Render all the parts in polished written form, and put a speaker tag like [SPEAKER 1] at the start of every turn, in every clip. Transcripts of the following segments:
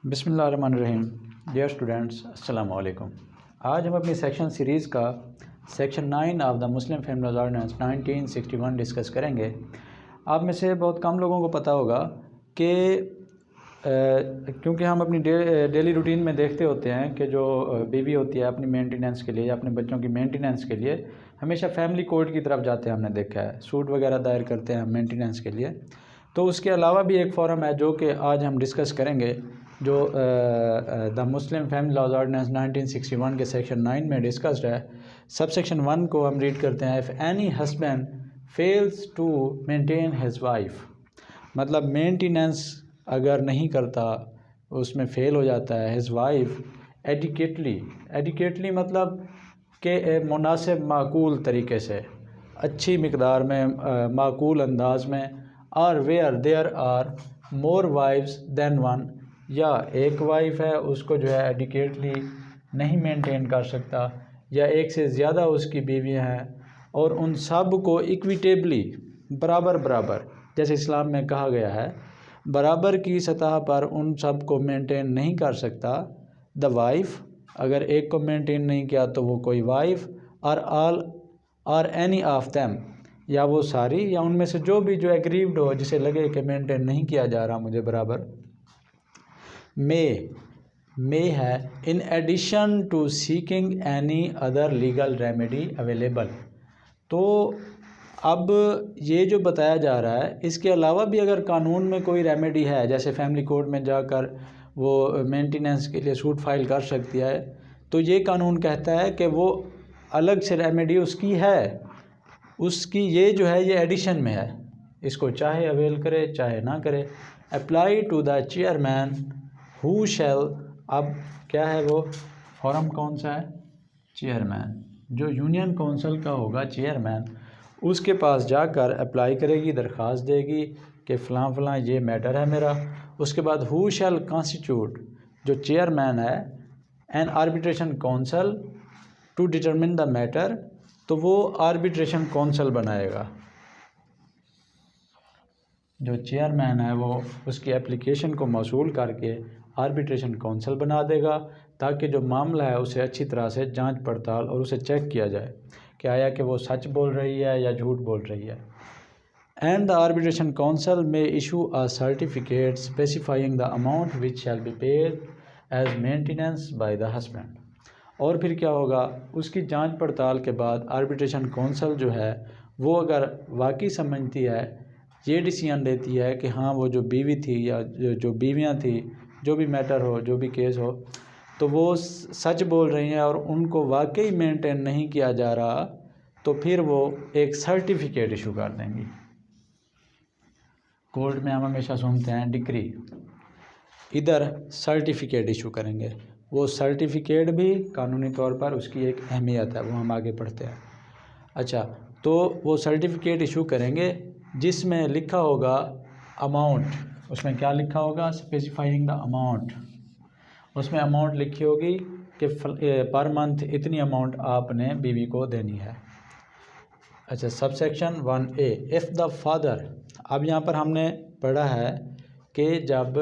[SPEAKER 1] बिस्मिल्लाहिर्रहमानिर्रहीम। Dear students, अस्सलाम वालेकुम। आज हम अपनी सेक्शन सीरीज़ का section 9 of the Muslim family law ordinance 1961 discuss करेंगे। आप में से बहुत कम लोगों को पता होगा कि क्योंकि हम अपनी डेली रूटीन में देखते होते हैं कि जो बीवी होती है अपनी मेंटेनेंस के लिए या अपने बच्चों की मेंटेनेंस के लिए हमेशा फैमिली कोर्ट की तरफ जाते हैं। हमने देखा है सूट वगैरह दायर करते हैं मेंटेनेंस के लिए। तो उसके अलावा भी एक फ़ॉरम है जो कि आज हम डिस्कस करेंगे, जो the Muslim family laws ordinance 1961 के सेक्शन 9 में डिस्कस्ड है। सब सेक्शन 1 को हम रीड करते हैं। If any husband fails to maintain his wife, मतलब मेंटेनेंस अगर नहीं करता, उसमें फ़ेल हो जाता है हिज वाइफ एडिकेटली मतलब कि मुनासिब माकूल तरीके से, अच्छी मिकदार में, माकूल अंदाज में, और where there are more wifes than one, या एक वाइफ है उसको जो है एडिकेटली नहीं मेंटेन कर सकता, या एक से ज़्यादा उसकी बीवियां हैं और उन सब को इक्विटेबली बराबर जैसे इस्लाम में कहा गया है बराबर की सतह पर उन सब को मेंटेन नहीं कर सकता। द वाइफ, अगर एक को मेंटेन नहीं किया तो वो कोई वाइफ, और ऑल और एनी ऑफ देम, या वो सारी या उनमें से जो भी जो एग्रीव्ड हो, जिसे लगे कि मेंटेन नहीं किया जा रहा मुझे बराबर, मे है in addition to seeking any other legal remedy available. तो अब ये जो बताया जा रहा है इसके अलावा भी अगर कानून में कोई रेमेडी है, जैसे फैमिली कोर्ट में जाकर वो मेंटेनेंस के लिए सूट फाइल कर सकती है, तो ये कानून कहता है कि वो अलग से रेमेडी उसकी है, उसकी ये जो है ये एडिशन में है, इसको चाहे अवेल करे चाहे ना करे। Apply to the chairman who shall, अब क्या है वो फॉर्म कौन सा है, चेयरमैन, जो यूनियन काउंसिल का होगा चेयरमैन, उसके पास जाकर अप्लाई करेगी, दरख्वास्त देगी कि फ़लाँ ये मैटर है मेरा। उसके बाद हु शैल कॉन्स्टिट्यूट, जो चेयरमैन है, an arbitration council to determine the matter, तो वो आर्बिट्रेशन काउंसिल बनाएगा। जो चेयरमैन है वो उसकी एप्लीकेशन को मौसूल करके आर्बिट्रेशन काउंसिल बना देगा, ताकि जो मामला है उसे अच्छी तरह से जांच पड़ताल और उसे चेक किया जाए कि आया कि वो सच बोल रही है या झूठ बोल रही है। And the arbitration council may issue a certificate specifying the amount which shall be paid as maintenance by the husband. और फिर क्या होगा, उसकी जांच पड़ताल के बाद आर्बिट्रेशन काउंसिल जो है वो अगर वाकई समझती है, ये डिसीजन लेती है कि हाँ वो जो बीवी थी या जो बीवियाँ थी, जो भी मैटर हो, जो भी केस हो, तो वो सच बोल रही हैं और उनको वाकई मेंटेन नहीं किया जा रहा, तो फिर वो एक सर्टिफिकेट इशू कर देंगी। कोर्ट में हम हमेशा सुनते हैं डिक्री, इधर सर्टिफिकेट इशू करेंगे। वो सर्टिफिकेट भी कानूनी तौर पर उसकी एक अहमियत है, वो हम आगे पढ़ते हैं। अच्छा, तो वो सर्टिफिकेट इशू करेंगे जिसमें लिखा होगा अमाउंट, उसमें क्या लिखा होगा, स्पेसिफाइंग द अमाउंट, उसमें अमाउंट लिखी होगी कि पर मंथ इतनी अमाउंट आपने बीवी को देनी है। अच्छा, sub section 1A, if the father, अब यहाँ पर हमने पढ़ा है कि जब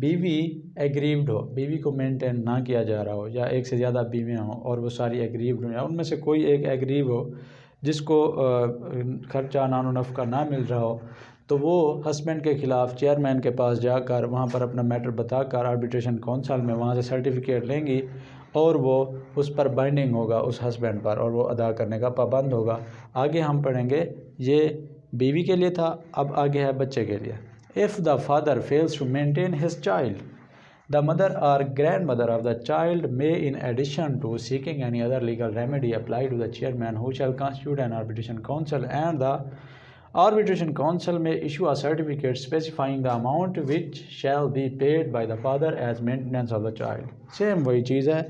[SPEAKER 1] बीवी एग्रीव्ड हो, बीवी को मेंटेन ना किया जा रहा हो, या एक से ज़्यादा बीवियाँ हों और वो सारी एग्रीव्ड हो, या उनमें से कोई एक एग्रीव हो जिसको खर्चा नानो नफ़का ना मिल रहा हो, तो वो हस्बैंड के ख़िलाफ़ चेयरमैन के पास जाकर वहाँ पर अपना मैटर बताकर आर्बिट्रेशन काउंसिल में वहाँ से सर्टिफिकेट लेंगी और वो उस पर बाइंडिंग होगा उस हस्बैंड पर, और वो अदा करने का पाबंद होगा। आगे हम पढ़ेंगे, ये बीवी के लिए था, अब आगे है बच्चे के लिए। If the father fails to maintain his child, the mother or grandmother of the child may, in addition to seeking any other legal remedy, apply to the chairman who shall constitute an arbitration council, and the arbitration council may issue a certificate specifying the amount which shall be paid by the father as maintenance of the child। Same वही चीज़ है।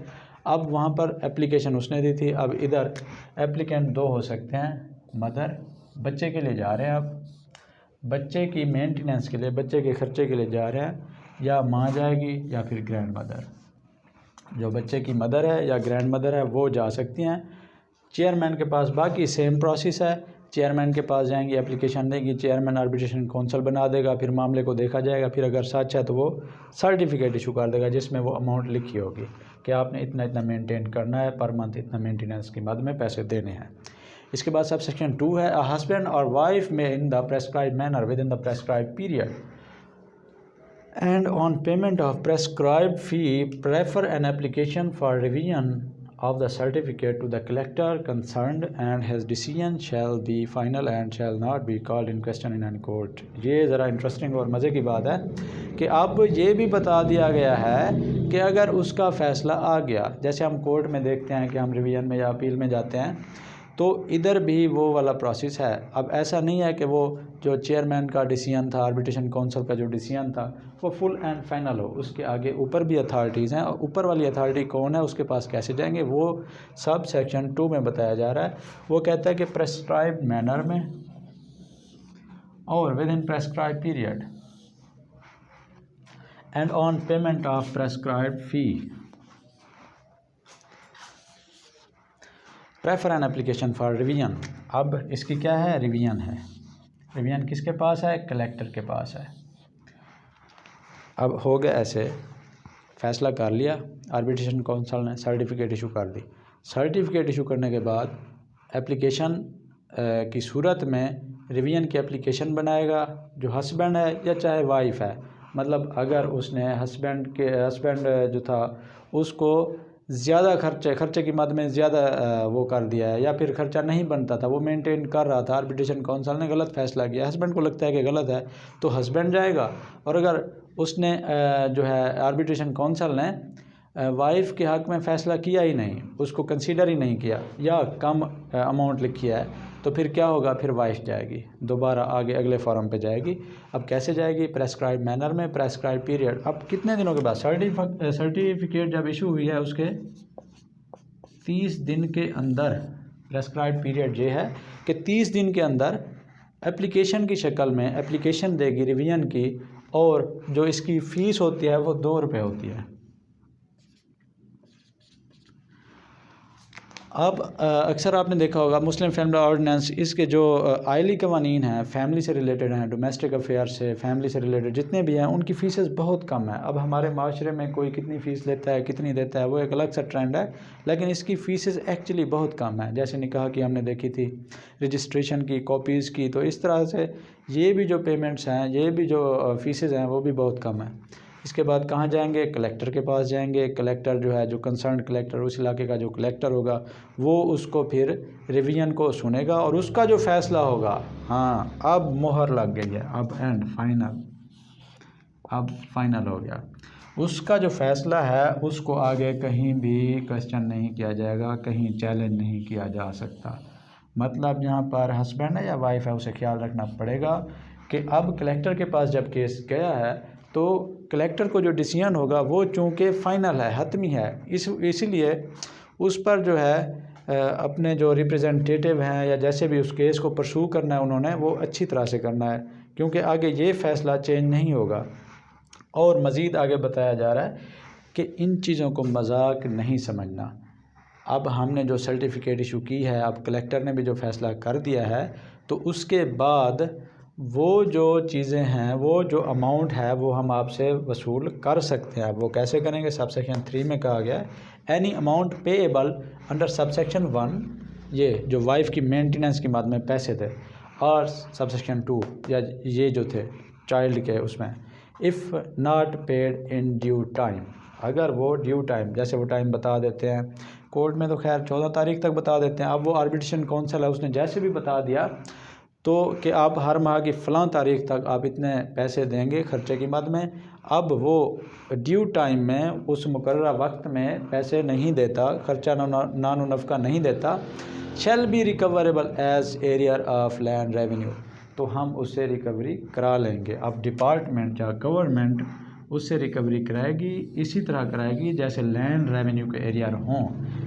[SPEAKER 1] अब वहाँ पर application उसने दी थी, अब इधर applicant दो हो सकते हैं, मदर, बच्चे के लिए जा रहे हैं, अब बच्चे की मेंटेनेंस के लिए, बच्चे के खर्चे के लिए जा रहे हैं, या माँ जाएगी या फिर ग्रैंड मदर। जो बच्चे की मदर है या ग्रैंड मदर है वो जा सकती हैं चेयरमैन के पास। बाकी सेम प्रोसेस है, चेयरमैन के पास जाएंगी, एप्लीकेशन देंगी, चेयरमैन आर्बिट्रेशन काउंसिल बना देगा, फिर मामले को देखा जाएगा, फिर अगर सच है तो वो सर्टिफिकेट इशू कर देगा जिसमें वो अमाउंट लिखी होगी कि आपने इतना इतना मेंटेन करना है, पर मंथ इतना मेंटेनेंस की मद में पैसे देने हैं। इसके बाद सब सेक्शन 2 है, अ हस्बैंड और वाइफ में in the prescribe manner with in the prescribe period and on payment of prescribed fee prefer an application for revision of the certificate to the collector concerned and his decision shall be final and shall not be called in question in any court। ये ज़रा interesting और मज़े की बात है कि अब ये भी बता दिया गया है कि अगर उसका फ़ैसला आ गया, जैसे हम कोर्ट में देखते हैं कि हम रिवीजन में या अपील में जाते हैं, तो इधर भी वो वाला प्रोसेस है। अब ऐसा नहीं है कि वो जो चेयरमैन का डिसीजन था, आर्बिट्रेशन काउंसिल का जो डिसीजन था वो फुल एंड फाइनल हो, उसके आगे ऊपर भी अथॉरिटीज़ हैं, और ऊपर वाली अथॉरिटी कौन है, उसके पास कैसे जाएंगे, वो सब सेक्शन 2 में बताया जा रहा है। वो कहता है कि प्रेस्क्राइब्ड मैनर में और with in prescribed period and on payment of prescribed fee prefer N application for revision. अब इसकी क्या है, रिवीजन है। रिवीजन किसके पास है, कलेक्टर के पास है। अब हो गया ऐसे, फ़ैसला कर लिया आर्बिट्रेशन काउंसिल ने, सर्टिफिकेट इशू कर दी। सर्टिफिकेट इशू करने के बाद एप्लीकेशन की सूरत में रिवीजन की एप्लीकेशन बनाएगा जो हस्बैंड है या चाहे वाइफ है। मतलब अगर उसने हस्बैंड जो था उसको ज़्यादा खर्चे की मद में ज़्यादा वो कर दिया है, या फिर खर्चा नहीं बनता था, वो मेंटेन कर रहा था, आर्बिट्रेशन काउंसिल ने गलत फ़ैसला किया, हस्बैंड को लगता है कि गलत है तो हस्बैंड जाएगा। और अगर उसने जो है आर्बिट्रेशन काउंसिल ने वाइफ के हक़ में फ़ैसला किया ही नहीं, उसको कंसीडर ही नहीं किया या कम अमाउंट लिखी है, तो फिर क्या होगा, फिर वाइफ जाएगी दोबारा आगे अगले फॉर्म पे जाएगी। अब कैसे जाएगी, प्रेस्क्राइब मैनर में, प्रेस्क्राइब पीरियड। अब कितने दिनों के बाद सर्टिफिकेट जब इशू हुई है उसके 30 दिन के अंदर, प्रेस्क्राइब पीरियड ये है कि 30 दिन के अंदर एप्लीकेशन की शक्ल में एप्लीकेशन देगी रिवीजन की, और जो इसकी फ़ीस होती है वो 2 रुपये होती है। अब अक्सर आपने देखा होगा मुस्लिम फैमिली ऑर्डिनेंस, इसके जो आइली कवानीन हैं, फैमिली से रिलेटेड हैं, डोमेस्टिक अफेयर से, फैमिली से रिलेटेड जितने भी हैं, उनकी फ़ीसेस बहुत कम है। अब हमारे माशरे में कोई कितनी फ़ीस लेता है, कितनी देता है, वो एक अलग सा ट्रेंड है, लेकिन इसकी फ़ीसेस एक्चुअली बहुत कम है। जैसे निकाह की हमने देखी थी, रजिस्ट्रेशन की, कॉपीज़ की, तो इस तरह से ये भी जो पेमेंट्स हैं, ये भी जो फ़ीसेस हैं वो भी बहुत कम है। इसके बाद कहाँ जाएंगे, कलेक्टर के पास जाएंगे। कलेक्टर जो है, जो कंसर्न कलेक्टर, उस इलाके का जो कलेक्टर होगा, वो उसको फिर रिवीजन को सुनेगा और उसका जो फ़ैसला होगा, हाँ अब मोहर लग गई है, अब एंड फाइनल, अब फाइनल हो गया। उसका जो फ़ैसला है उसको आगे कहीं भी क्वेश्चन नहीं किया जाएगा, कहीं चैलेंज नहीं किया जा सकता। मतलब यहाँ पर हस्बैंड है या वाइफ है, उसे ख्याल रखना पड़ेगा कि अब कलेक्टर के पास जब केस गया है तो कलेक्टर को जो डिसीजन होगा वो चूँकि फ़ाइनल है, हतमी है, इसीलिए उस पर जो है अपने जो रिप्रेजेंटेटिव हैं या जैसे भी उस केस को परसू करना है उन्होंने, वो अच्छी तरह से करना है, क्योंकि आगे ये फ़ैसला चेंज नहीं होगा। और मज़ीद आगे बताया जा रहा है कि इन चीज़ों को मजाक नहीं समझना। अब हमने जो सर्टिफिकेट इशू की है, अब कलेक्टर ने भी जो फ़ैसला कर दिया है, तो उसके बाद वो जो चीज़ें हैं, वो जो अमाउंट है, वो हम आपसे वसूल कर सकते हैं। अब वो कैसे करेंगे, सब सेक्शन 3 में कहा गया है, any amount payable under sub section 1, ये जो वाइफ की मेंटेनेंस की मद में पैसे थे, और सब सेक्शन 2 या ये जो थे चाइल्ड के उसमें, if not paid in due time, अगर वो ड्यू टाइम, जैसे वो टाइम बता देते हैं कोर्ट में, तो खैर 14 तारीख तक बता देते हैं। अब वो आर्बिट्रेशन काउंसिल है, उसने जैसे भी बता दिया तो कि आप हर माह की फ़लाँ तारीख तक आप इतने पैसे देंगे खर्चे की मद में, अब वो ड्यू टाइम में उस मुकर्ररा वक्त में पैसे नहीं देता, खर्चा नानो नफ़का नहीं देता, shall be recoverable as arrear of land revenue, तो हम उससे रिकवरी करा लेंगे। अब डिपार्टमेंट या गवर्नमेंट उससे रिकवरी कराएगी, इसी तरह कराएगी जैसे लैंड रेवेन्यू के एरियर हों,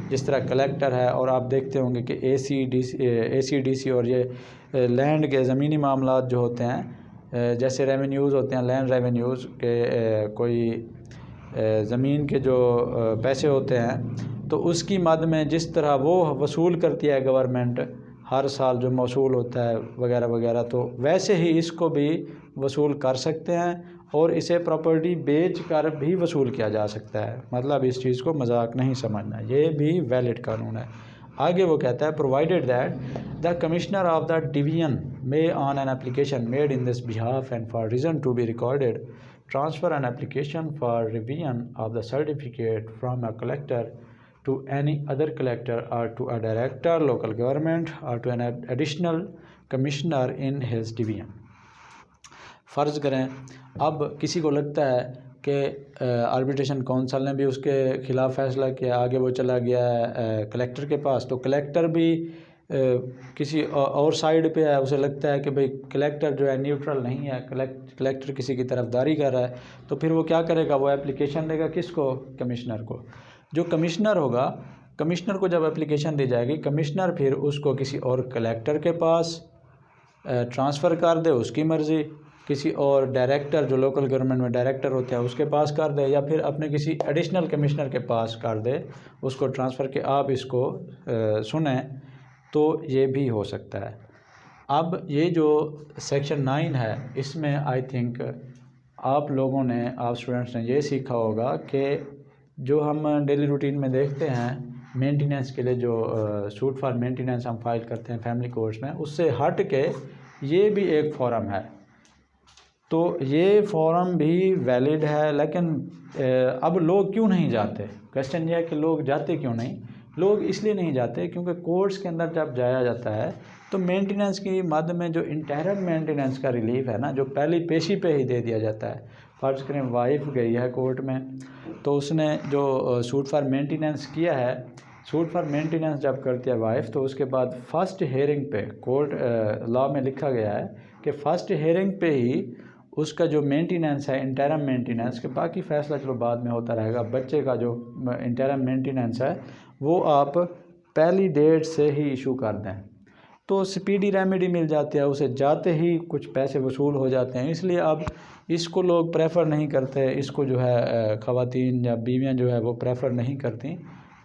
[SPEAKER 1] जिस तरह कलेक्टर है। और आप देखते होंगे कि ACDC और ये लैंड के ज़मीनी मामलात जो होते हैं, जैसे रेवेन्यूज़ होते हैं, लैंड रेवेन्यूज़ के कोई ज़मीन के जो पैसे होते हैं, तो उसकी मद में जिस तरह वो वसूल करती है गवर्नमेंट, हर साल जो मौसूल होता है वगैरह वगैरह, तो वैसे ही इसको भी वसूल कर सकते हैं और इसे प्रॉपर्टी बेच कर भी वसूल किया जा सकता है। मतलब इस चीज़ को मजाक नहीं समझना, ये भी वैलिड कानून है। आगे वो कहता है provided that the commissioner of the division may on an application made in this behalf and for reason to be recorded transfer an application for revision of the certificate from a collector to any other collector or to a director local government or to an additional commissioner in his division। फ़र्ज़ करें अब किसी को लगता है कि arbitration council ने भी उसके ख़िलाफ़ फ़ैसला किया, आगे वो चला गया है कलेक्टर के पास, तो कलेक्टर भी किसी और साइड पे है, उसे लगता है कि भाई कलेक्टर जो है न्यूट्रल नहीं है, कलेक्टर किसी की तरफदारी कर रहा है, तो फिर वो क्या करेगा, वो एप्लीकेशन देगा किसको, कमिश्नर को। जो कमिश्नर होगा, कमिश्नर को जब एप्लीकेशन दी जाएगी, कमिश्नर फिर उसको किसी और कलेक्टर के पास ट्रांसफ़र कर दे, उसकी मर्ज़ी, किसी और डायरेक्टर जो लोकल गवर्नमेंट में डायरेक्टर होते हैं उसके पास कर दे, या फिर अपने किसी एडिशनल कमिश्नर के पास कर दे, उसको ट्रांसफ़र के आप इसको सुने, तो ये भी हो सकता है। अब ये जो सेक्शन 9 है, इसमें आई थिंक आप लोगों ने, आप स्टूडेंट्स ने ये सीखा होगा कि जो हम डेली रूटीन में देखते हैं मेंटेनेंस के लिए जो सूट फॉर मेंटेनेंस हम फाइल करते हैं फैमिली कोर्ट्स में, उससे हट के ये भी एक फॉर्म है, तो ये फॉर्म भी वैलिड है। लेकिन अब लोग क्यों नहीं जाते, क्वेश्चन ये है कि लोग जाते क्यों नहीं। लोग इसलिए नहीं जाते क्योंकि कोर्ट्स के अंदर जब जाया जाता है तो मेंटेनेंस की मद में जो इंटरम मेंटेनेंस का रिलीफ है ना, जो पहली पेशी पे ही दे दिया जाता है। फ़र्ज़ करें वाइफ गई है कोर्ट में, तो उसने जो सूट फॉर मेंटेनेंस किया है, सूट फॉर मेंटेनेंस जब करती है वाइफ, तो उसके बाद फ़र्स्ट हेयरिंग पे, कोर्ट लॉ में लिखा गया है कि फ़र्स्ट हेयरिंग पे ही उसका जो मेंटेनेंस है, इंटरम मेंटेनेंस, के बाकी फ़ैसला चलो बाद में होता रहेगा, बच्चे का जो इंटरम मेंटेनेंस है वो आप पहली डेट से ही इशू कर दें, तो स्पीडी रेमेडी मिल जाती है, उसे जाते ही कुछ पैसे वसूल हो जाते हैं। इसलिए अब इसको लोग प्रेफर नहीं करते, इसको जो है ख़वातीन या बीवियाँ जो है वो प्रेफर नहीं करती,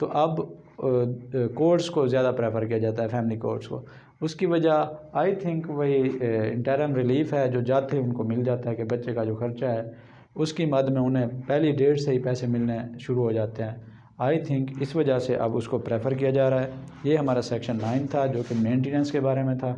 [SPEAKER 1] तो अब कोर्ट्स को ज़्यादा प्रेफर किया जाता है, फैमिली कोर्ट्स को। उसकी वजह आई थिंक वही इंटरम रिलीफ है, जो जाते ही उनको मिल जाता है कि बच्चे का जो खर्चा है उसकी मद में उन्हें पहली डेट से ही पैसे मिलने शुरू हो जाते हैं। आई थिंक इस वजह से अब उसको प्रेफर किया जा रहा है। ये हमारा सेक्शन 9 था जो कि मेंटेनेंस के बारे में था।